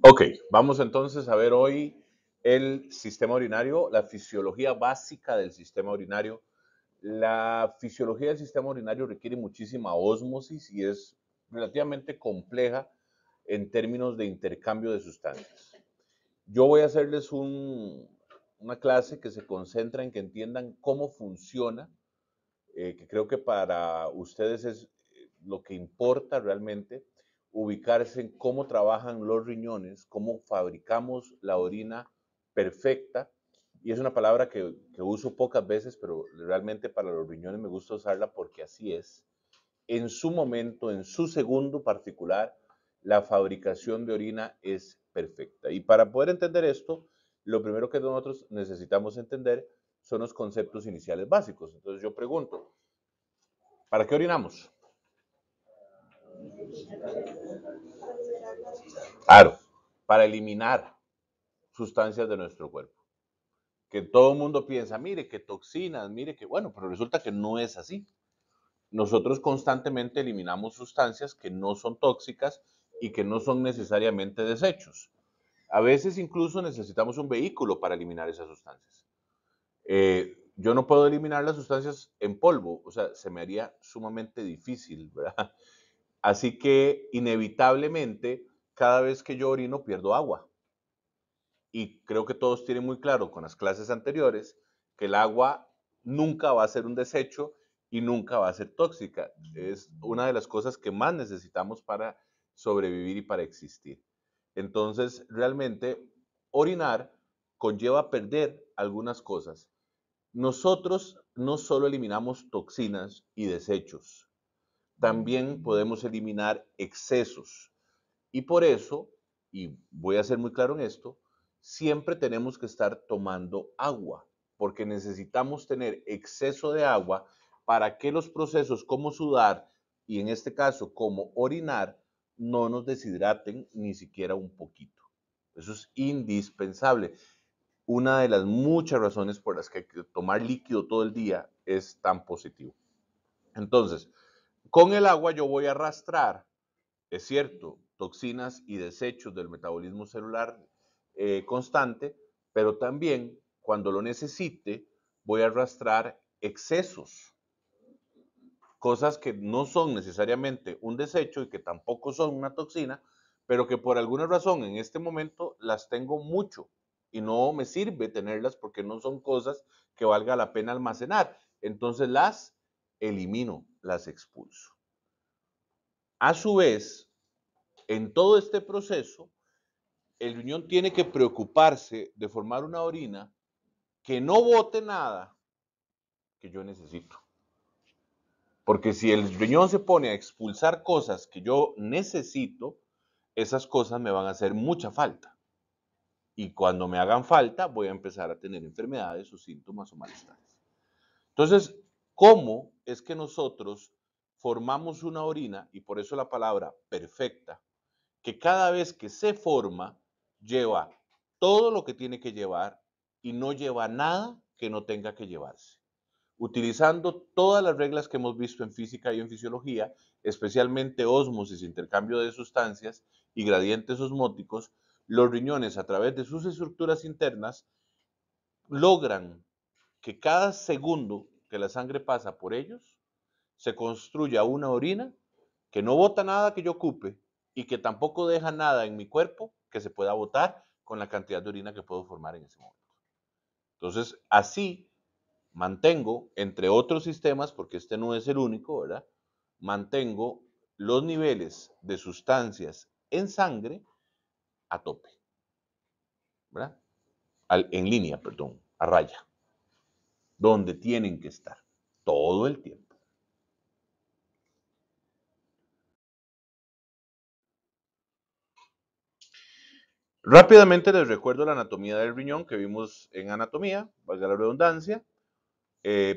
Ok, vamos entonces a ver hoy el sistema urinario, la fisiología básica del sistema urinario. La fisiología del sistema urinario requiere muchísima ósmosis y es relativamente compleja en términos de intercambio de sustancias. Yo voy a hacerles una clase que se concentra en que entiendan cómo funciona, que creo que para ustedes es lo que importa realmente, ubicarse en cómo trabajan los riñones, cómo fabricamos la orina perfecta. Y es una palabra que uso pocas veces, pero realmente para los riñones me gusta usarla porque así es. En su momento, en su segundo particular, la fabricación de orina es perfecta. Y para poder entender esto, lo primero que nosotros necesitamos entender son los conceptos iniciales básicos. Entonces yo pregunto, ¿para qué orinamos? Claro, para eliminar sustancias de nuestro cuerpo. Que todo el mundo piensa, mire, que toxinas, mire, que bueno, pero resulta que no es así. Nosotros constantemente eliminamos sustancias que no son tóxicas y que no son necesariamente desechos. A veces incluso necesitamos un vehículo para eliminar esas sustancias. Yo no puedo eliminar las sustancias en polvo, o sea, se me haría sumamente difícil, ¿verdad? Así que inevitablemente, cada vez que yo orino, pierdo agua. Y creo que todos tienen muy claro con las clases anteriores que el agua nunca va a ser un desecho y nunca va a ser tóxica. Es una de las cosas que más necesitamos para sobrevivir y para existir. Entonces, realmente, orinar conlleva perder algunas cosas. Nosotros no solo eliminamos toxinas y desechos, también podemos eliminar excesos. Y por eso, y voy a ser muy claro en esto, siempre tenemos que estar tomando agua, porque necesitamos tener exceso de agua para que los procesos como sudar y en este caso como orinar no nos deshidraten ni siquiera un poquito. Eso es indispensable. Una de las muchas razones por las que tomar líquido todo el día es tan positivo. Entonces, con el agua yo voy a arrastrar, es cierto, toxinas y desechos del metabolismo celular constante, pero también cuando lo necesite voy a arrastrar excesos, cosas que no son necesariamente un desecho y que tampoco son una toxina, pero que por alguna razón en este momento las tengo mucho y no me sirve tenerlas porque no son cosas que valga la pena almacenar. Entonces las elimino, las expulso. A su vez, en todo este proceso, el riñón tiene que preocuparse de formar una orina que no bote nada que yo necesito. Porque si el riñón se pone a expulsar cosas que yo necesito, esas cosas me van a hacer mucha falta. Y cuando me hagan falta, voy a empezar a tener enfermedades o síntomas o malestares. Entonces, ¿cómo es que nosotros formamos una orina, y por eso la palabra perfecta, que cada vez que se forma, lleva todo lo que tiene que llevar y no lleva nada que no tenga que llevarse? Utilizando todas las reglas que hemos visto en física y en fisiología, especialmente ósmosis, intercambio de sustancias y gradientes osmóticos, los riñones a través de sus estructuras internas logran que cada segundo que la sangre pasa por ellos se construya una orina que no bota nada que yo ocupe y que tampoco deja nada en mi cuerpo que se pueda botar con la cantidad de orina que puedo formar en ese momento. Entonces, así mantengo, entre otros sistemas, porque este no es el único, ¿verdad? Mantengo los niveles de sustancias en sangre a tope, ¿verdad? En línea, perdón, a raya, donde tienen que estar todo el tiempo. Rápidamente les recuerdo la anatomía del riñón que vimos en anatomía, valga la redundancia.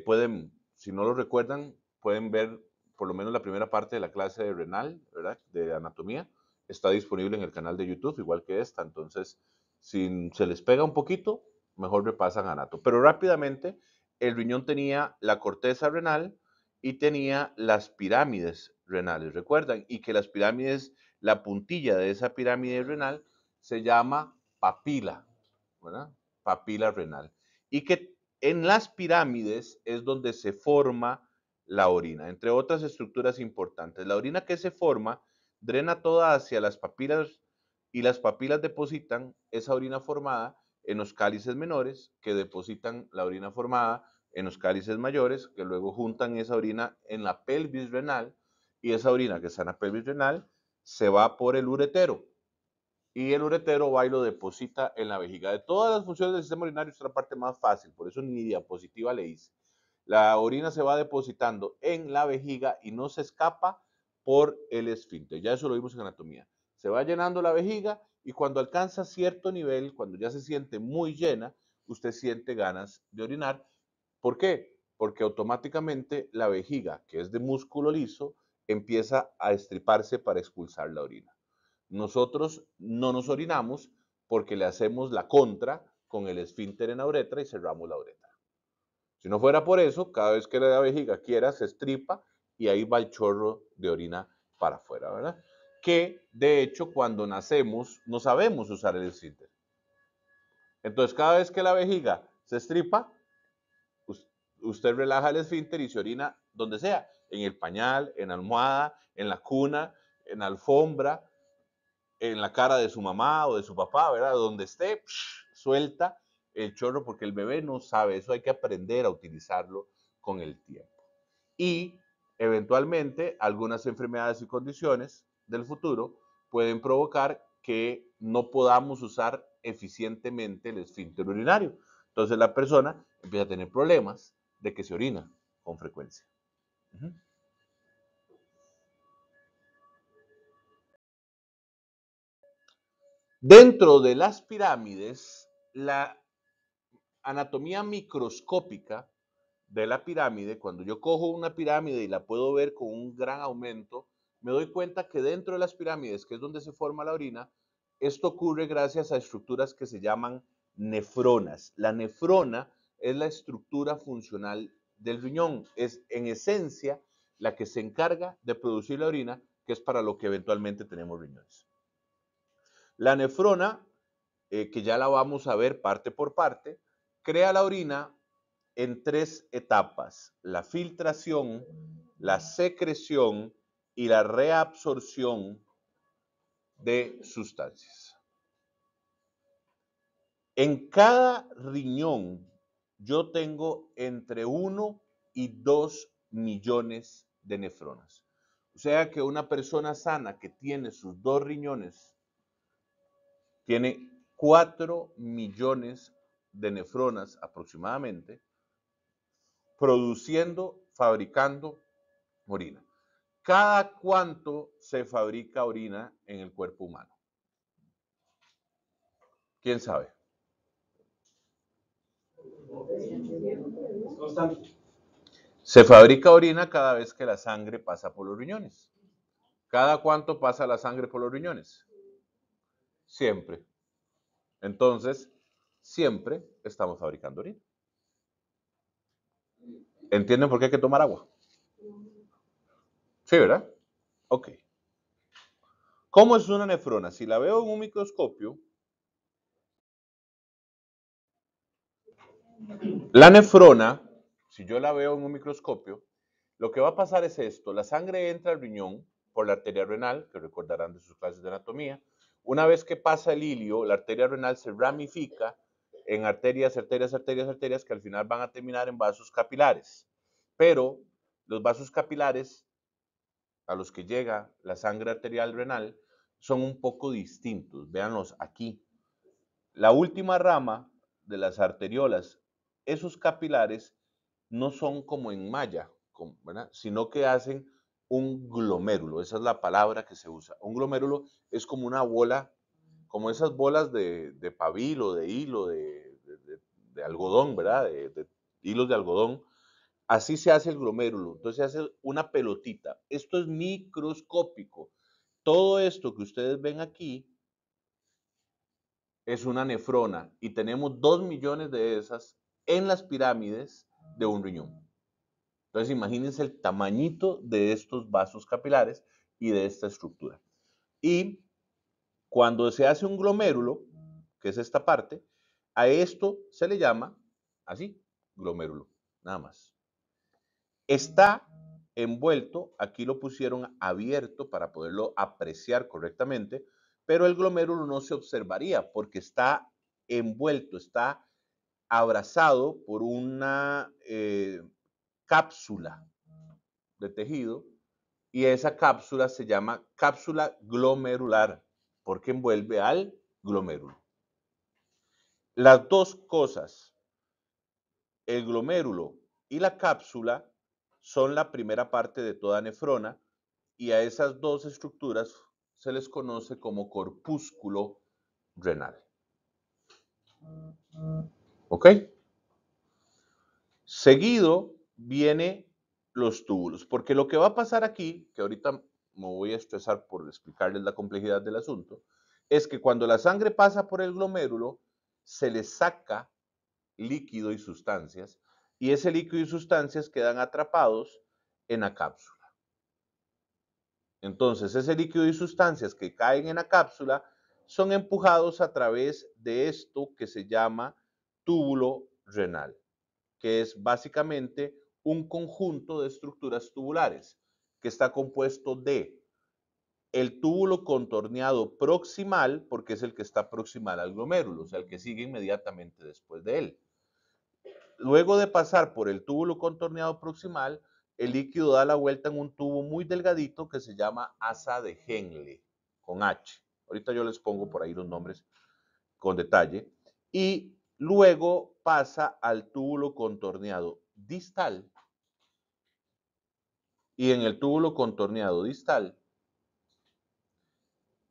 Pueden, si no lo recuerdan, pueden ver por lo menos la primera parte de la clase de renal, ¿verdad? De anatomía. Está disponible en el canal de YouTube, igual que esta. Entonces, si se les pega un poquito, mejor repasan anato. Pero rápidamente, el riñón tenía la corteza renal y tenía las pirámides renales, ¿recuerdan? Y que las pirámides la puntilla de esa pirámide renal se llama papila, ¿verdad? Papila renal. Y que en las pirámides es donde se forma la orina, entre otras estructuras importantes. La orina que se forma drena toda hacia las papilas y las papilas depositan esa orina formada en los cálices menores, que depositan la orina formada en los cálices mayores, que luego juntan esa orina en la pelvis renal, y esa orina que está en la pelvis renal se va por el uretero, y el uretero va y lo deposita en la vejiga. De todas las funciones del sistema urinario, es la parte más fácil, por eso ni diapositiva le hice. La orina se va depositando en la vejiga y no se escapa por el esfínter. Ya eso lo vimos en anatomía. Se va llenando la vejiga y cuando alcanza cierto nivel, cuando ya se siente muy llena, usted siente ganas de orinar. ¿Por qué? Porque automáticamente la vejiga, que es de músculo liso, empieza a estriparse para expulsar la orina. Nosotros no nos orinamos porque le hacemos la contra con el esfínter en la uretra y cerramos la uretra. Si no fuera por eso, cada vez que la vejiga quiera, se estripa y ahí va el chorro de orina para afuera, ¿verdad? Que de hecho cuando nacemos no sabemos usar el esfínter. Entonces cada vez que la vejiga se estripa, usted relaja el esfínter y se orina donde sea, en el pañal, en la almohada, en la cuna, en la alfombra, en la cara de su mamá o de su papá, ¿verdad? Donde esté, suelta el chorro porque el bebé no sabe, eso hay que aprender a utilizarlo con el tiempo. Y eventualmente algunas enfermedades y condiciones del futuro pueden provocar que no podamos usar eficientemente el esfínter urinario. Entonces la persona empieza a tener problemas de que se orina con frecuencia. Uh-huh. Dentro de las pirámides, la anatomía microscópica de la pirámide, cuando yo cojo una pirámide y la puedo ver con un gran aumento, me doy cuenta que dentro de las pirámides, que es donde se forma la orina, esto ocurre gracias a estructuras que se llaman nefronas. La nefrona es la estructura funcional del riñón, es en esencia la que se encarga de producir la orina, que es para lo que eventualmente tenemos riñones. La nefrona, que ya la vamos a ver parte por parte, crea la orina en tres etapas: la filtración, la secreción y la reabsorción de sustancias. En cada riñón yo tengo entre 1 y 2 millones de nefronas. O sea que una persona sana que tiene sus 2 riñones tiene 4 millones de nefronas aproximadamente, produciendo, fabricando orina. ¿Cada cuánto se fabrica orina en el cuerpo humano? ¿Quién sabe? Se fabrica orina cada vez que la sangre pasa por los riñones. ¿Cada cuánto pasa la sangre por los riñones? Siempre. Entonces, siempre estamos fabricando orina. ¿Entienden por qué hay que tomar agua? Sí, ¿verdad? Ok. ¿Cómo es una nefrona? Si la veo en un microscopio, la nefrona, si yo la veo en un microscopio, lo que va a pasar es esto: la sangre entra al riñón por la arteria renal, que recordarán de sus clases de anatomía. Una vez que pasa el ilio, la arteria renal se ramifica en arterias, arterias, arterias, arterias, que al final van a terminar en vasos capilares. Pero los vasos capilares a los que llega la sangre arterial renal son un poco distintos. Véanlos aquí. La última rama de las arteriolas, esos capilares no son como en malla, ¿verdad? Sino que hacen un glomérulo. Esa es la palabra que se usa. Un glomérulo es como una bola, como esas bolas de pabilo, de hilo, de algodón, ¿verdad? De hilos de algodón. Así se hace el glomérulo. Entonces se hace una pelotita. Esto es microscópico. Todo esto que ustedes ven aquí es una nefrona y tenemos 2 millones de esas en las pirámides de un riñón. Entonces imagínense el tamañito de estos vasos capilares y de esta estructura. Y cuando se hace un glomérulo, que es esta parte, a esto se le llama así, glomérulo, nada más. Está envuelto, aquí lo pusieron abierto para poderlo apreciar correctamente, pero el glomérulo no se observaría porque está envuelto, está abrazado por una cápsula de tejido y esa cápsula se llama cápsula glomerular porque envuelve al glomérulo. Las dos cosas, el glomérulo y la cápsula, son la primera parte de toda nefrona y a esas dos estructuras se les conoce como corpúsculo renal. ¿Ok? Seguido viene los túbulos, porque lo que va a pasar aquí, que ahorita me voy a estresar por explicarles la complejidad del asunto, es que cuando la sangre pasa por el glomérulo, se le saca líquido y sustancias, y ese líquido y sustancias quedan atrapados en la cápsula. Entonces, ese líquido y sustancias que caen en la cápsula son empujados a través de esto que se llama túbulo renal, que es básicamente un conjunto de estructuras tubulares que está compuesto de el túbulo contorneado proximal, porque es el que está proximal al glomérulo, o sea, el que sigue inmediatamente después de él. Luego de pasar por el túbulo contorneado proximal, el líquido da la vuelta en un tubo muy delgadito que se llama asa de Henle, con H. Ahorita yo les pongo por ahí los nombres con detalle. Y luego pasa al túbulo contorneado distal. Y en el túbulo contorneado distal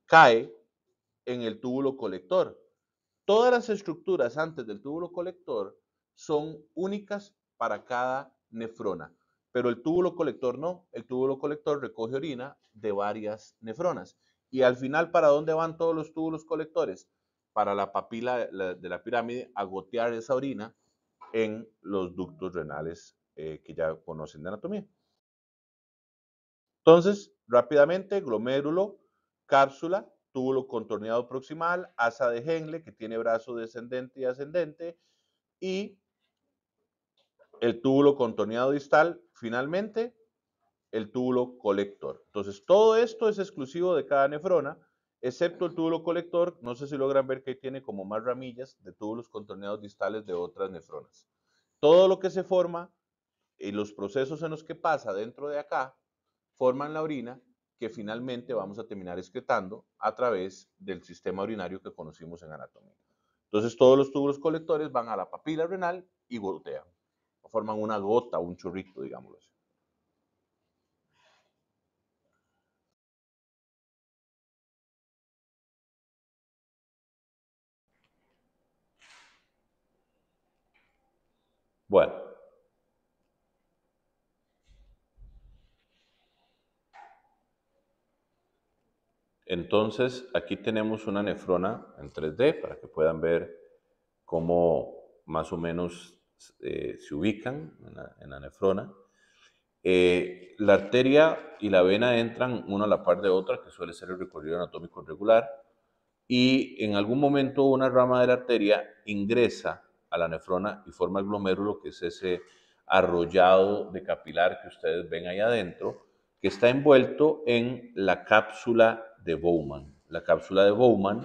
cae en el túbulo colector. Todas las estructuras antes del túbulo colector son únicas para cada nefrona, pero el túbulo colector no. El túbulo colector recoge orina de varias nefronas. Y al final, ¿para dónde van todos los túbulos colectores? Para la papila de la pirámide a gotear esa orina en los ductos renales que ya conocen de anatomía. Entonces, rápidamente, glomérulo, cápsula, túbulo contorneado proximal, asa de Henle, que tiene brazo descendente y ascendente, y el túbulo contorneado distal, finalmente, el túbulo colector. Entonces, todo esto es exclusivo de cada nefrona, excepto el túbulo colector. No sé si logran ver que ahí tiene como más ramillas de túbulos contorneados distales de otras nefronas. Todo lo que se forma y los procesos en los que pasa dentro de acá forman la orina que finalmente vamos a terminar excretando a través del sistema urinario que conocimos en anatomía. Entonces todos los túbulos colectores van a la papila renal y gotean, forman una gota, un chorrito, digámoslo así. Bueno, entonces aquí tenemos una nefrona en 3D para que puedan ver cómo más o menos se ubican en la nefrona. La arteria y la vena entran una a la par de otra, que suele ser el recorrido anatómico regular, y en algún momento una rama de la arteria ingresa a la nefrona y forma el glomérulo, que es ese arrollado de capilar que ustedes ven ahí adentro, que está envuelto en la cápsula de Bowman. La cápsula de Bowman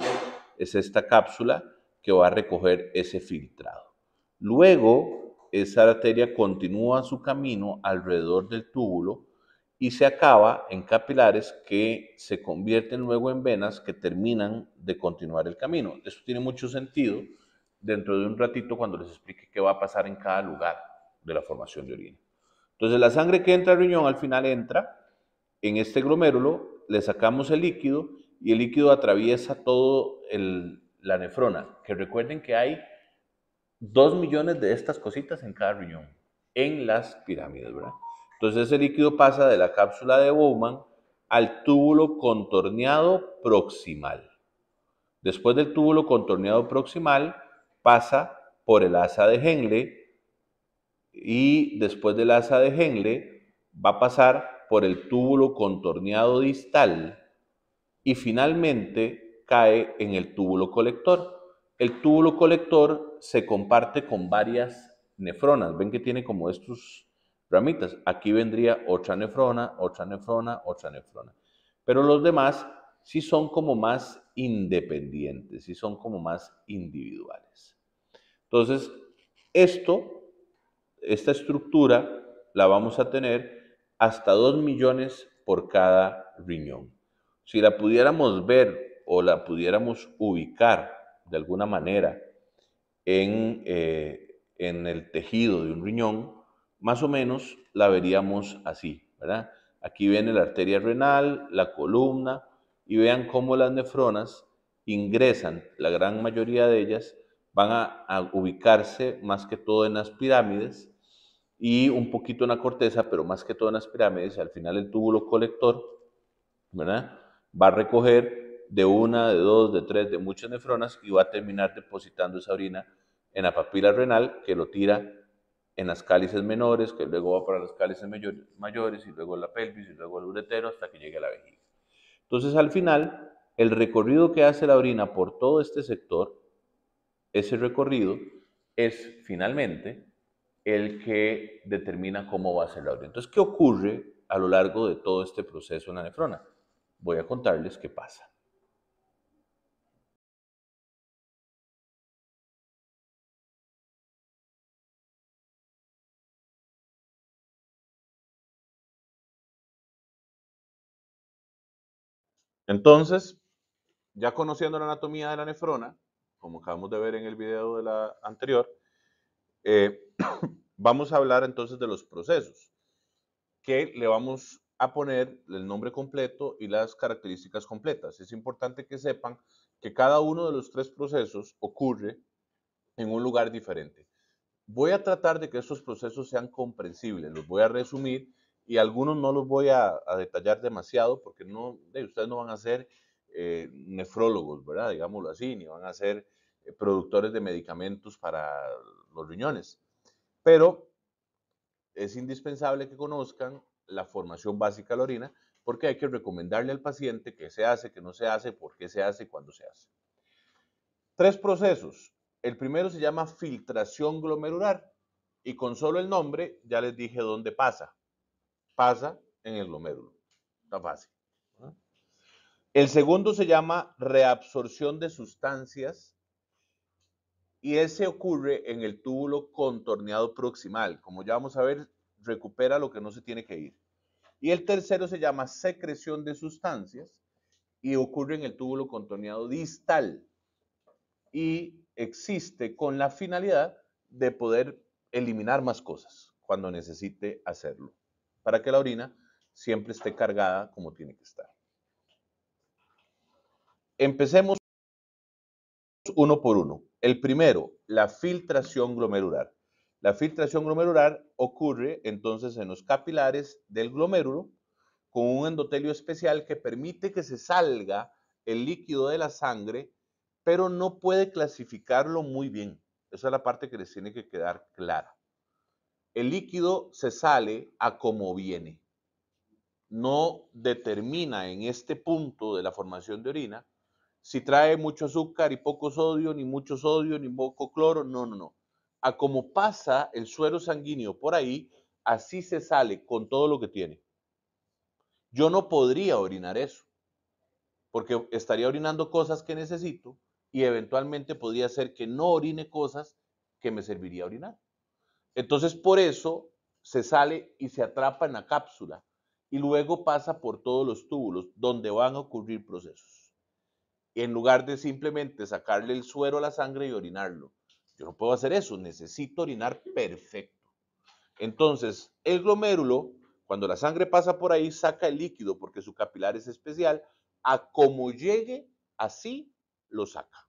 es esta cápsula que va a recoger ese filtrado. Luego, esa arteria continúa su camino alrededor del túbulo y se acaba en capilares que se convierten luego en venas que terminan de continuar el camino. Eso tiene mucho sentido dentro de un ratito cuando les explique qué va a pasar en cada lugar de la formación de orina. Entonces la sangre que entra al riñón al final entra en este glomérulo, le sacamos el líquido y el líquido atraviesa todo la nefrona, que recuerden que hay 2 millones de estas cositas en cada riñón, en las pirámides, ¿verdad? Entonces ese líquido pasa de la cápsula de Bowman al túbulo contorneado proximal. Después del túbulo contorneado proximal pasa por el asa de Henle y después del asa de Henle va a pasar por el túbulo contorneado distal y finalmente cae en el túbulo colector. El túbulo colector se comparte con varias nefronas. Ven que tiene como estos ramitas. Aquí vendría otra nefrona, otra nefrona, otra nefrona. Pero los demás sí son como más independientes, sí son como más individuales. Entonces, esta estructura la vamos a tener hasta 2 millones por cada riñón. Si la pudiéramos ver o la pudiéramos ubicar de alguna manera en el tejido de un riñón, más o menos la veríamos así, ¿verdad? Aquí viene la arteria renal, la columna, y vean cómo las nefronas ingresan, la gran mayoría de ellas van a ubicarse más que todo en las pirámides y un poquito en la corteza, pero más que todo en las pirámides, y al final el túbulo colector, ¿verdad? Va a recoger de una, de dos, de tres, de muchas nefronas y va a terminar depositando esa orina en la papila renal que lo tira en las cálices menores, que luego va para las cálices mayores y luego la pelvis y luego el uretero hasta que llegue a la vejiga. Entonces al final, el recorrido que hace la orina por todo este sector, ese recorrido es finalmente el que determina cómo va a ser la orina. Entonces, ¿qué ocurre a lo largo de todo este proceso en la nefrona? Voy a contarles qué pasa. Entonces, ya conociendo la anatomía de la nefrona, como acabamos de ver en el video de la anterior, eh, vamos a hablar entonces de los procesos, que le vamos a poner el nombre completo y las características completas. Es importante que sepan que cada uno de los tres procesos ocurre en un lugar diferente. Voy a tratar de que estos procesos sean comprensibles, los voy a resumir y algunos no los voy a detallar demasiado porque no, ustedes no van a ser nefrólogos, ¿verdad? Digámoslo así, ni van a ser productores de medicamentos para los riñones. Pero es indispensable que conozcan la formación básica de la orina porque hay que recomendarle al paciente qué se hace, qué no se hace, por qué se hace y cuándo se hace. Tres procesos. El primero se llama filtración glomerular y con solo el nombre ya les dije dónde pasa. Pasa en el glomérulo. Está fácil. El segundo se llama reabsorción de sustancias y ese ocurre en el túbulo contorneado proximal. Como ya vamos a ver, recupera lo que no se tiene que ir. Y el tercero se llama secreción de sustancias y ocurre en el túbulo contorneado distal y existe con la finalidad de poder eliminar más cosas cuando necesite hacerlo, para que la orina siempre esté cargada como tiene que estar. Empecemos uno por uno. El primero, la filtración glomerular. La filtración glomerular ocurre entonces en los capilares del glomérulo con un endotelio especial que permite que se salga el líquido de la sangre, pero no puede clasificarlo muy bien. Esa es la parte que les tiene que quedar clara. El líquido se sale a como viene. No determina en este punto de la formación de orina si trae mucho azúcar y poco sodio, ni mucho sodio, ni poco cloro. No, no, no. A como pasa el suero sanguíneo por ahí, así se sale con todo lo que tiene. Yo no podría orinar eso, porque estaría orinando cosas que necesito y eventualmente podría ser que no orine cosas que me serviría orinar. Entonces, por eso se sale y se atrapa en la cápsula y luego pasa por todos los túbulos donde van a ocurrir procesos. En lugar de simplemente sacarle el suero a la sangre y orinarlo. Yo no puedo hacer eso, necesito orinar perfecto. Entonces, el glomérulo, cuando la sangre pasa por ahí, saca el líquido porque su capilar es especial, a como llegue, así lo saca,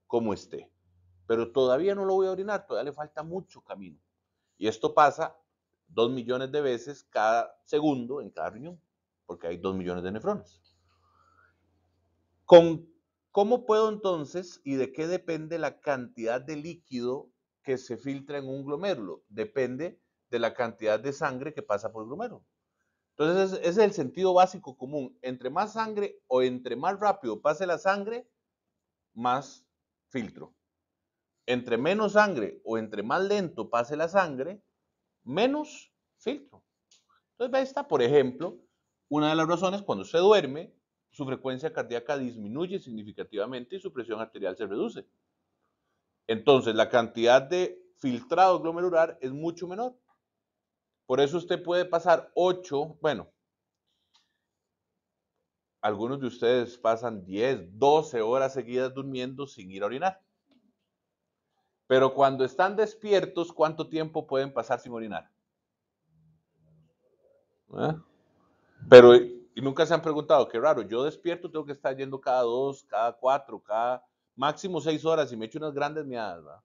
como esté. Pero todavía no lo voy a orinar, todavía le falta mucho camino. Y esto pasa 2 millones de veces cada segundo en cada riñón, porque hay 2 millones de nefrones. ¿Cómo puedo entonces y de qué depende la cantidad de líquido que se filtra en un glomérulo? Depende de la cantidad de sangre que pasa por el glomérulo. Entonces, ese es el sentido básico común. Entre más sangre o entre más rápido pase la sangre, más filtro. Entre menos sangre o entre más lento pase la sangre, menos filtro. Entonces, ahí está, por ejemplo, una de las razones cuando usted duerme, su frecuencia cardíaca disminuye significativamente y su presión arterial se reduce. Entonces, la cantidad de filtrado glomerular es mucho menor. Por eso usted puede pasar 8, bueno, algunos de ustedes pasan 10, 12 horas seguidas durmiendo sin ir a orinar. Pero cuando están despiertos, ¿cuánto tiempo pueden pasar sin orinar? ¿Eh? Pero, y nunca se han preguntado, qué raro, yo despierto, tengo que estar yendo cada 2, cada 4, cada máximo 6 horas y me echo unas grandes miadas, ¿verdad?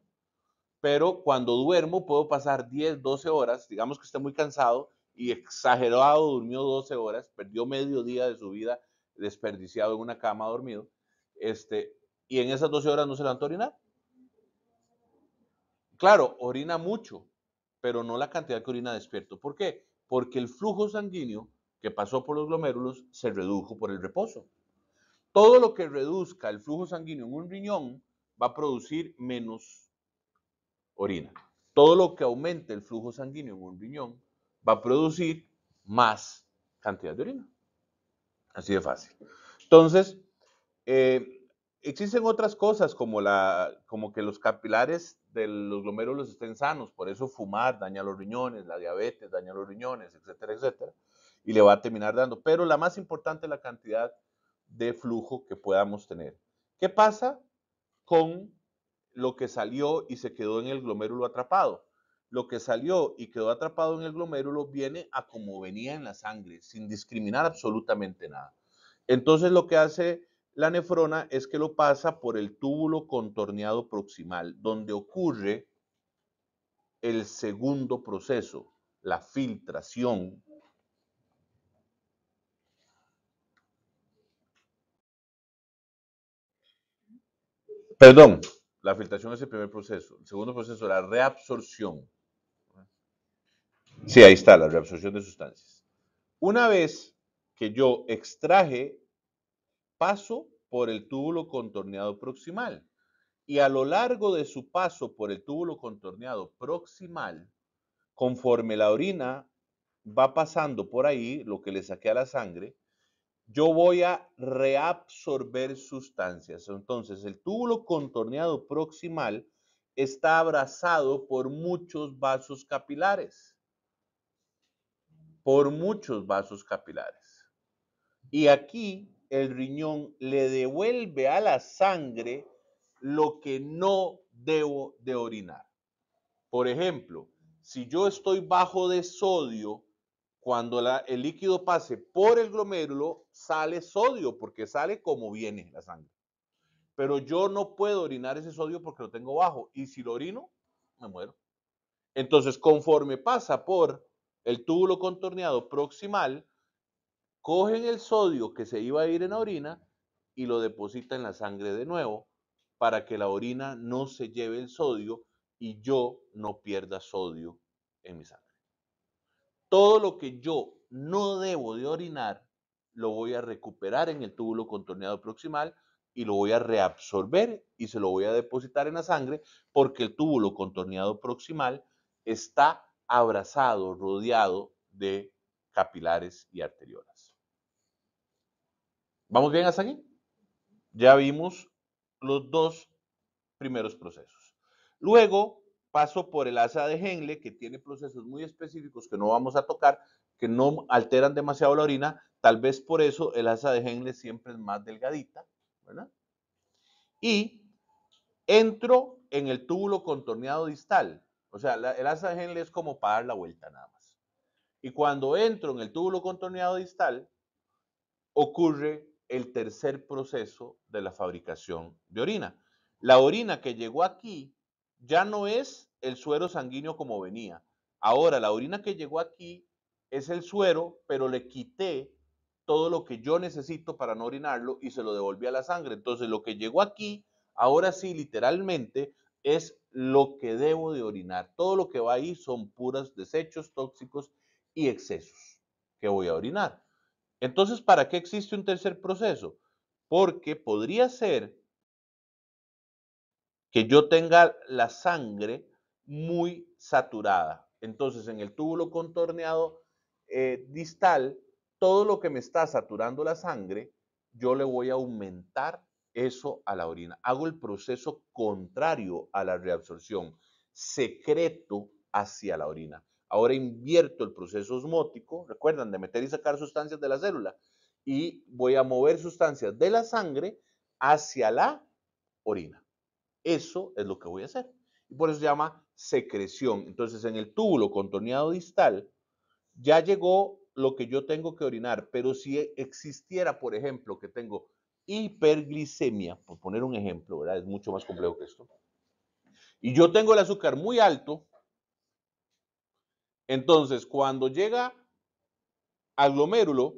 Pero cuando duermo puedo pasar 10, 12 horas, digamos que esté muy cansado y exagerado, durmió 12 horas, perdió medio día de su vida desperdiciado en una cama dormido, y en esas 12 horas no se levantó a orinar. Claro, orina mucho, pero no la cantidad que orina despierto. ¿Por qué? Porque el flujo sanguíneo que pasó por los glomérulos se redujo por el reposo. Todo lo que reduzca el flujo sanguíneo en un riñón va a producir menos orina. Todo lo que aumente el flujo sanguíneo en un riñón va a producir más cantidad de orina. Así de fácil. Entonces, eh, existen otras cosas como que los capilares de los glomérulos estén sanos, por eso fumar daña los riñones, la diabetes daña los riñones, etcétera, etcétera, y le va a terminar dando. Pero la más importante es la cantidad de flujo que podamos tener. ¿Qué pasa con lo que salió y se quedó en el glomérulo atrapado? Lo que salió y quedó atrapado en el glomérulo viene a como venía en la sangre, sin discriminar absolutamente nada. Entonces lo que hace la nefrona es que lo pasa por el túbulo contorneado proximal, donde ocurre el segundo proceso, la filtración. Perdón, la filtración es el primer proceso. El segundo proceso es la reabsorción. Sí, ahí está, la reabsorción de sustancias. Una vez que yo extraje, paso por el túbulo contorneado proximal. Y a lo largo de su paso por el túbulo contorneado proximal, conforme la orina va pasando por ahí, lo que le saqué a la sangre, yo voy a reabsorber sustancias. Entonces, el túbulo contorneado proximal está abrazado por muchos vasos capilares, por muchos vasos capilares. Y aquí el riñón le devuelve a la sangre lo que no debo de orinar. Por ejemplo, si yo estoy bajo de sodio, cuando el líquido pase por el glomérulo, sale sodio, porque sale como viene la sangre. Pero yo no puedo orinar ese sodio porque lo tengo bajo. Y si lo orino, me muero. Entonces, conforme pasa por el túbulo contorneado proximal, cogen el sodio que se iba a ir en la orina y lo deposita en la sangre de nuevo para que la orina no se lleve el sodio y yo no pierda sodio en mi sangre. Todo lo que yo no debo de orinar lo voy a recuperar en el túbulo contorneado proximal y lo voy a reabsorber y se lo voy a depositar en la sangre porque el túbulo contorneado proximal está abrazado, rodeado de capilares y arteriolas. ¿Vamos bien hasta aquí? Ya vimos los dos primeros procesos. Luego paso por el asa de Henle, que tiene procesos muy específicos que no vamos a tocar, que no alteran demasiado la orina. Tal vez por eso el asa de Henle siempre es más delgadita, ¿verdad? Y entro en el túbulo contorneado distal. O sea, el asa de Henle es como para dar la vuelta nada más. Y cuando entro en el túbulo contorneado distal, ocurre el tercer proceso de la fabricación de orina. La orina que llegó aquí ya no es el suero sanguíneo como venía. Ahora, la orina que llegó aquí es el suero, pero le quité todo lo que yo necesito para no orinarlo y se lo devolví a la sangre. Entonces, lo que llegó aquí, ahora sí, literalmente, es lo que debo de orinar. Todo lo que va ahí son puros desechos tóxicos y excesos. que voy a orinar. Entonces, ¿para qué existe un tercer proceso? Porque podría ser que yo tenga la sangre muy saturada. Entonces, en el túbulo contorneado distal, todo lo que me está saturando la sangre, yo le voy a aumentar eso a la orina. Hago el proceso contrario a la reabsorción, secreto hacia la orina. Ahora invierto el proceso osmótico, recuerdan, de meter y sacar sustancias de la célula, y voy a mover sustancias de la sangre hacia la orina. Eso es lo que voy a hacer. Y por eso se llama secreción. Entonces, en el túbulo contorneado distal, ya llegó lo que yo tengo que orinar, pero si existiera, por ejemplo, que tengo hiperglicemia, por poner un ejemplo, ¿verdad? Es mucho más complejo que esto. Y yo tengo el azúcar muy alto, entonces cuando llega al glomérulo,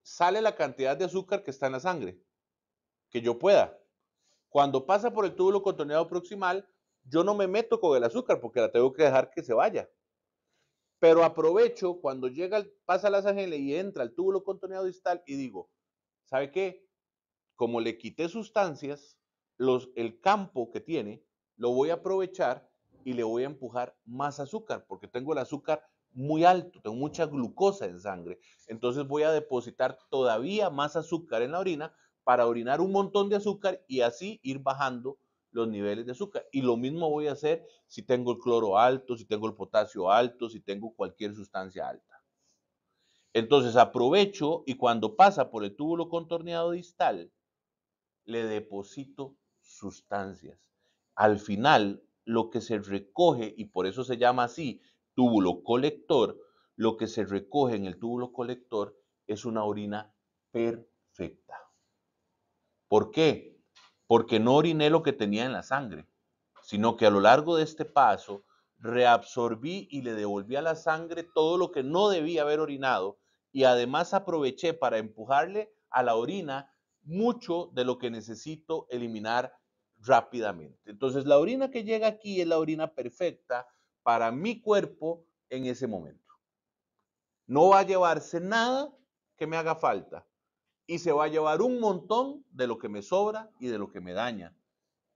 sale la cantidad de azúcar que está en la sangre, que yo pueda. Cuando pasa por el túbulo contorneado proximal, yo no me meto con el azúcar porque la tengo que dejar que se vaya. Pero aprovecho cuando llega, pasa la sangre y entra al túbulo contorneado distal y digo, ¿sabe qué? Como le quité sustancias, el campo que tiene, lo voy a aprovechar y le voy a empujar más azúcar, porque tengo el azúcar muy alto, tengo mucha glucosa en sangre. Entonces voy a depositar todavía más azúcar en la orina para orinar un montón de azúcar y así ir bajando los niveles de azúcar. Y lo mismo voy a hacer si tengo el cloro alto, si tengo el potasio alto, si tengo cualquier sustancia alta. Entonces aprovecho y cuando pasa por el túbulo contorneado distal, le deposito sustancias. Al final, lo que se recoge, y por eso se llama así, túbulo colector, lo que se recoge en el túbulo colector es una orina perfecta. ¿Por qué? Porque no oriné lo que tenía en la sangre, sino que a lo largo de este paso reabsorbí y le devolví a la sangre todo lo que no debía haber orinado y además aproveché para empujarle a la orina mucho de lo que necesito eliminar rápidamente. Entonces, la orina que llega aquí es la orina perfecta para mi cuerpo en ese momento. No va a llevarse nada que me haga falta y se va a llevar un montón de lo que me sobra y de lo que me daña.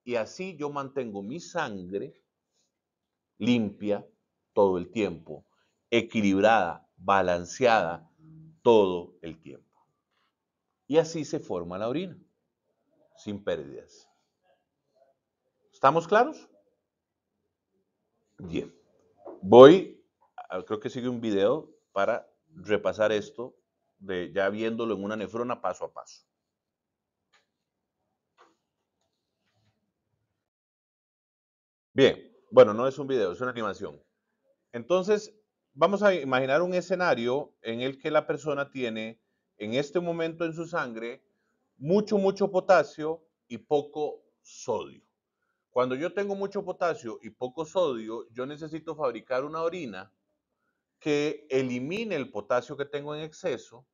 Y así yo mantengo mi sangre limpia todo el tiempo, equilibrada, balanceada todo el tiempo. Y así se forma la orina, sin pérdidas. ¿Estamos claros? Bien. Creo que sigue un video para repasar esto, de ya viéndolo en una nefrona paso a paso. Bien, bueno, no es un video, es una animación. Entonces, vamos a imaginar un escenario en el que la persona tiene en este momento en su sangre mucho potasio y poco sodio. Cuando yo tengo mucho potasio y poco sodio, yo necesito fabricar una orina que elimine el potasio que tengo en exceso,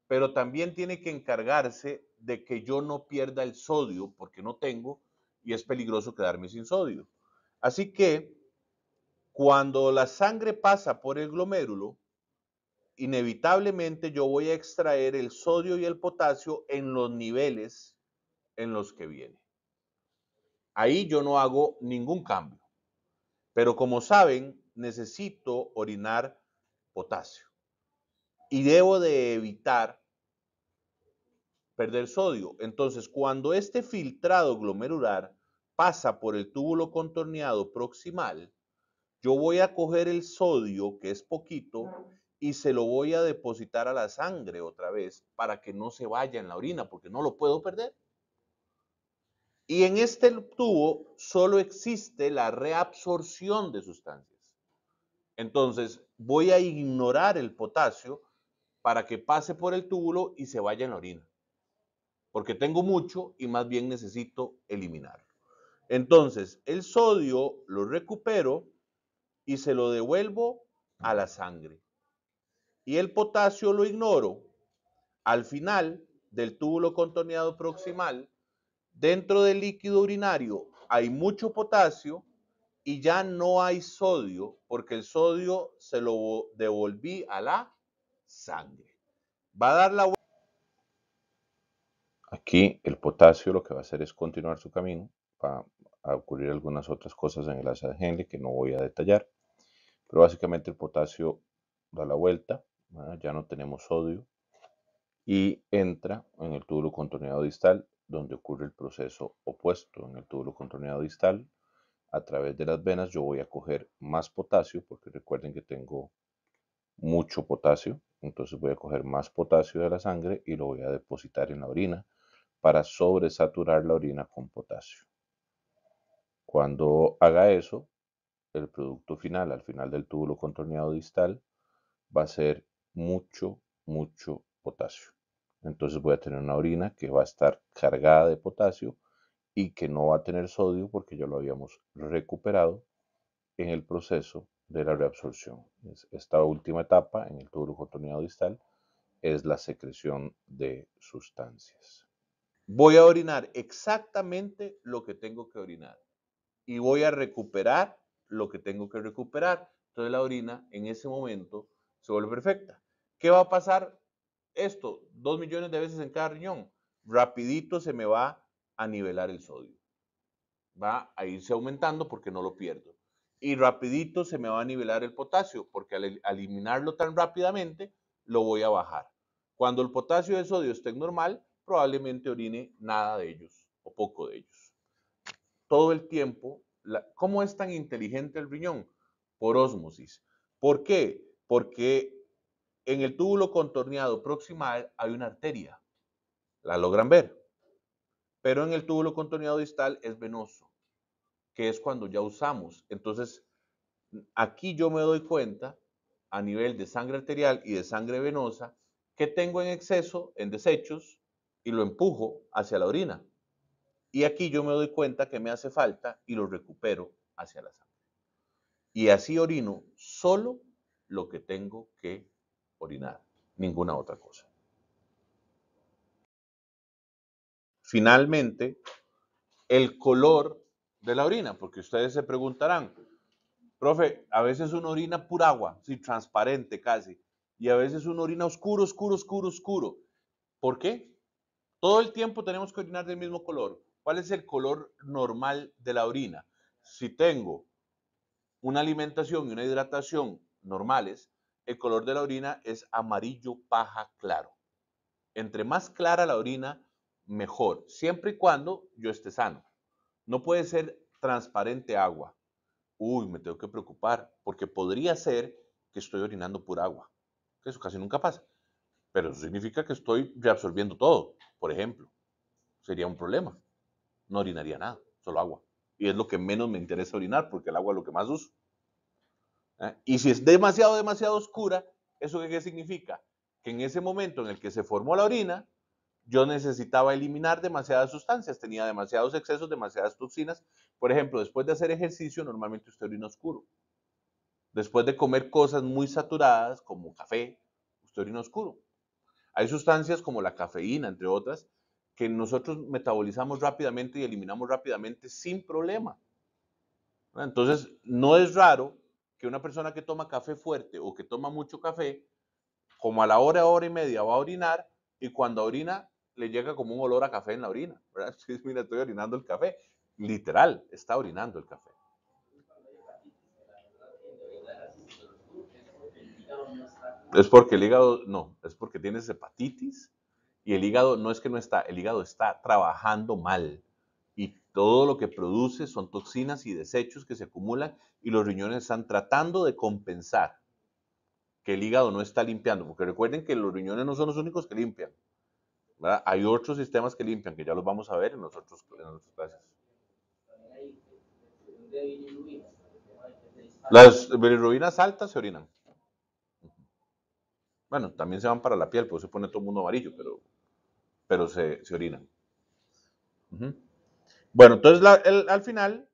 pero también tiene que encargarse de que yo no pierda el sodio porque no tengo y es peligroso quedarme sin sodio. Así que cuando la sangre pasa por el glomérulo, inevitablemente yo voy a extraer el sodio y el potasio en los niveles en los que viene. Ahí yo no hago ningún cambio. Pero como saben, necesito orinar potasio y debo de evitar perder sodio. Entonces, cuando este filtrado glomerular pasa por el túbulo contorneado proximal, yo voy a coger el sodio, que es poquito, y se lo voy a depositar a la sangre otra vez para que no se vaya en la orina, porque no lo puedo perder. Y en este tubo solo existe la reabsorción de sustancias. Entonces, voy a ignorar el potasio para que pase por el túbulo y se vaya en la orina, porque tengo mucho y más bien necesito eliminarlo. Entonces, el sodio lo recupero y se lo devuelvo a la sangre. Y el potasio lo ignoro. Al final del túbulo contorneado proximal, dentro del líquido urinario hay mucho potasio y ya no hay sodio porque el sodio se lo devolví a la sangre. Va a dar la vuelta. Aquí el potasio lo que va a hacer es continuar su camino. Va a ocurrir algunas otras cosas en el asa de Henle que no voy a detallar. Pero básicamente el potasio da la vuelta, ¿verdad? Ya no tenemos sodio y entra en el túbulo contorneado distal, donde ocurre el proceso opuesto. En el túbulo contorneado distal, a través de las venas, yo voy a coger más potasio, porque recuerden que tengo mucho potasio, entonces voy a coger más potasio de la sangre y lo voy a depositar en la orina para sobresaturar la orina con potasio. Cuando haga eso, el producto final, al final del túbulo contorneado distal, va a ser mucho potasio. Entonces voy a tener una orina que va a estar cargada de potasio y que no va a tener sodio porque ya lo habíamos recuperado en el proceso de la reabsorción. Esta última etapa en el túbulo contorneado distal es la secreción de sustancias. Voy a orinar exactamente lo que tengo que orinar y voy a recuperar lo que tengo que recuperar. Entonces la orina en ese momento se vuelve perfecta. ¿Qué va a pasar? Esto, 2 millones de veces en cada riñón. Rapidito se me va a nivelar el sodio. Va a irse aumentando porque no lo pierdo. Y rapidito se me va a nivelar el potasio porque al eliminarlo tan rápidamente lo voy a bajar. Cuando el potasio y el sodio estén normal, probablemente orine nada de ellos o poco de ellos. Todo el tiempo, ¿cómo es tan inteligente el riñón? Por ósmosis. ¿Por qué? Porque en el túbulo contorneado proximal hay una arteria, la logran ver, pero en el túbulo contorneado distal es venoso, que es cuando ya usamos. Entonces, aquí yo me doy cuenta a nivel de sangre arterial y de sangre venosa que tengo en exceso en desechos y lo empujo hacia la orina. Y aquí yo me doy cuenta que me hace falta y lo recupero hacia la sangre. Y así orino solo lo que tengo que orinar, ninguna otra cosa. Finalmente, el color de la orina, porque ustedes se preguntarán, profe, a veces una orina pura agua, sí, transparente casi, y a veces una orina oscuro. ¿Por qué? Todo el tiempo tenemos que orinar del mismo color. ¿Cuál es el color normal de la orina? Si tengo una alimentación y una hidratación normales, el color de la orina es amarillo paja claro. Entre más clara la orina, mejor, siempre y cuando yo esté sano. No puede ser transparente agua. Uy, me tengo que preocupar, porque podría ser que estoy orinando pura agua. Eso casi nunca pasa. Pero eso significa que estoy reabsorbiendo todo, por ejemplo. Sería un problema. No orinaría nada, solo agua. Y es lo que menos me interesa orinar, porque el agua es lo que más uso. Y si es demasiado oscura, ¿eso qué significa? Que en ese momento en el que se formó la orina, yo necesitaba eliminar demasiadas sustancias, tenía demasiados excesos, demasiadas toxinas. Por ejemplo, después de hacer ejercicio, normalmente usted orina oscuro. Después de comer cosas muy saturadas, como café, usted orina oscuro. Hay sustancias como la cafeína, entre otras, que nosotros metabolizamos rápidamente y eliminamos rápidamente sin problema. Entonces, no es raro que una persona que toma café fuerte o que toma mucho café, como a la hora y media va a orinar y cuando orina le llega como un olor a café en la orina. ¿Verdad? Mira, estoy orinando el café. Literal, está orinando el café. Es porque el hígado, no, es porque tienes hepatitis y el hígado no es que no está, el hígado está trabajando mal y todo lo que produce son toxinas y desechos que se acumulan y los riñones están tratando de compensar que el hígado no está limpiando, porque recuerden que los riñones no son los únicos que limpian, ¿verdad? Hay otros sistemas que limpian, que ya los vamos a ver en otras clases. Las bilirrubinas altas se orinan. Bueno, también se van para la piel, pues se pone todo el mundo amarillo, pero se orinan. Uh -huh. Bueno, entonces al final,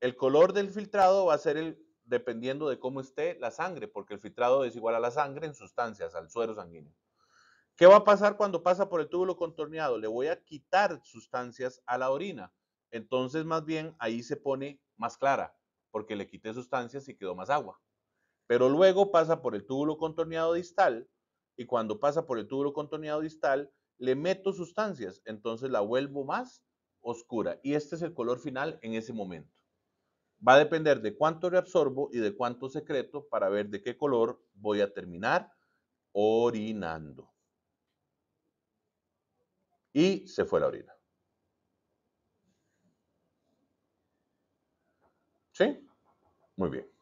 el color del filtrado va a ser dependiendo de cómo esté la sangre, porque el filtrado es igual a la sangre en sustancias, al suero sanguíneo. ¿Qué va a pasar cuando pasa por el túbulo contorneado? Le voy a quitar sustancias a la orina. Entonces, más bien, ahí se pone más clara, porque le quité sustancias y quedó más agua. Pero luego pasa por el túbulo contorneado distal y cuando pasa por el túbulo contorneado distal, le meto sustancias, entonces la vuelvo más oscura. Y este es el color final en ese momento. Va a depender de cuánto reabsorbo y de cuánto secreto para ver de qué color voy a terminar orinando. Y se fue la orina. ¿Sí? Muy bien.